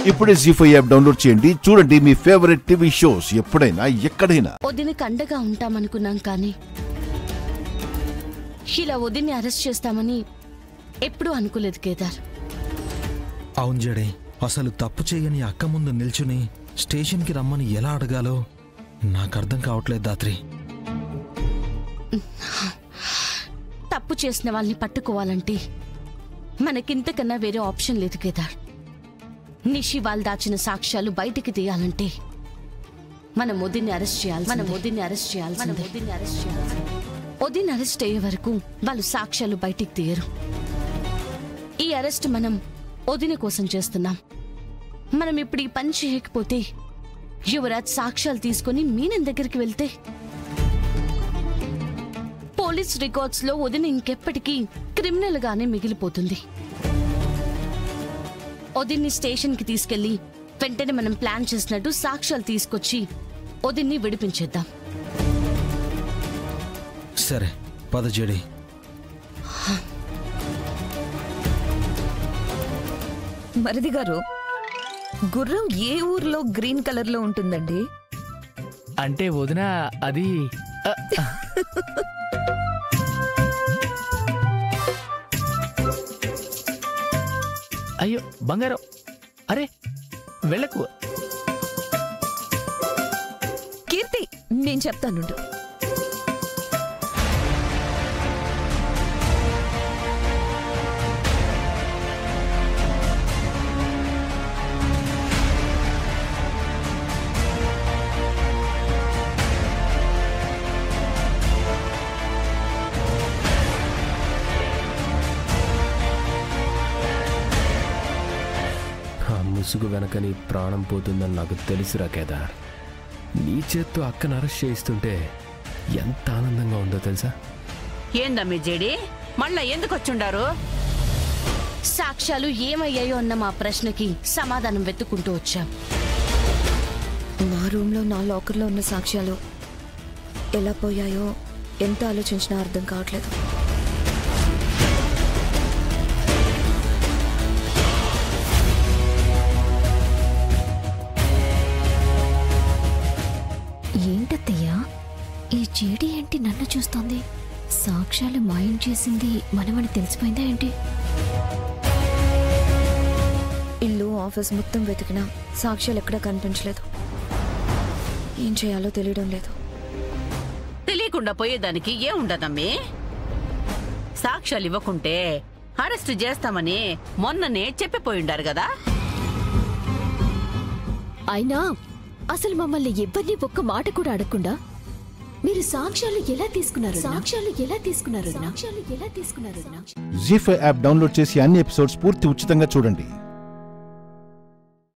ఇప్పుడే జీ5 app download చేయండి. చూడండి మీ ఫేవరెట్ టీవీ షోస్ ఎప్పుడైనా ఎక్కడైనా. వదినకి అండగా ఉంటామనుకున్నాం కానీ ఇలా వదిన్ని అరెస్ట్ చేస్తామని ఎప్పుడూ అనుకోలేదు కేదార్. అవును జడే, అసలు తప్పు చేయని అక్క ముందు నిల్చుని స్టేషన్కి రమ్మని ఎలా అడగాలో నాకు అర్థం కావట్లేదు దాత్రి. తప్పు చేసిన వాళ్ళని పట్టుకోవాలంటే మనకింతకన్నా వేరే ఆప్షన్ లేదు కేదార్. నిషి వాళ్ళు దాచిన సాక్ష్యాలు బయటికి తీయాలంటే మనం వదిన్ని అరెస్ట్ చేయాలి. వదిన్ని అరెస్ట్ అయ్యే వరకు వాళ్ళు సాక్ష్యాలు బయటికి తీయరు. ఈ అరెస్ట్ మనం వదిన కోసం చేస్తున్నాం. మనం ఇప్పుడు ఈ పని చేయకపోతే యువరాజ్ సాక్ష్యాలు తీసుకుని మీనన్ దగ్గరికి వెళ్తే పోలీస్ రికార్డ్స్ లో వదిన ఇంకెప్పటికీ క్రిమినల్ గానే మిగిలిపోతుంది. వదిన్ని స్టేషన్ కి తీసుకెళ్లి వెంటనే మనం ప్లాన్ చేసినట్టు సాక్ష్యాలు తీసుకొచ్చి వదిన్ని విడిపించేద్దాం. సరే పద జడి. మరిది గారు, గుర్రం ఏ ఊర్లో గ్రీన్ కలర్ లో ఉంటుందండి? అంటే వదిన అది అయ్యో బంగారం, అరే వెళ్ళకు. కీర్తి, నేను చెప్తానుండు. ముసుగు వెనక నీ ప్రాణం పోతుందని నాకు తెలుసురా కేదార్. నీ చేత్తో అక్కను అరెస్ట్ చేయిస్తుంటే ఎంత ఆనందంగా ఉందో తెలుసా? ఏందమ్మి జేడి, మళ్ళా ఎందుకు వచ్చుండారు? సాక్ష్యాలు ఏమయ్యాయో అన్న మా ప్రశ్నకి సమాధానం వెతుక్కుంటూ వచ్చాం. మా రూమ్ లో నా లాకర్ లో ఉన్న సాక్ష్యాలు ఎలా పోయాయో ఎంత ఆలోచించినా అర్థం కావట్లేదు. ఏంటత్తయ్యా, ఈ జేడి ఏంటి నన్ను చూస్తోంది? సాక్ష్యాలు మాయం చేసింది మనమని తెలిసిపోయిందా ఏంటి? ఇల్లు ఆఫీస్ మొత్తం వెతికినా సాక్ష్యాలు ఎక్కడా కనిపించలేదు. ఏం చేయాలో తెలియడం లేదు. తెలియకుండా పోయేదానికి ఏముండదమ్మి. సాక్ష్యాలు ఇవ్వకుంటే అరెస్ట్ చేస్తామని మొన్ననే చెప్పిపోయిండారు కదా. అయినా అసలు మమ్మల్ని ఎవరిని ఒక్క మాట కూడా అడగకుండా మీరు సాక్ష్యాలు ఎలా తీసుకున్నారు? జీ5 యాప్ డౌన్లోడ్ చేసి అన్ని ఎపిసోడ్స్ పూర్తి ఉచితంగా చూడండి.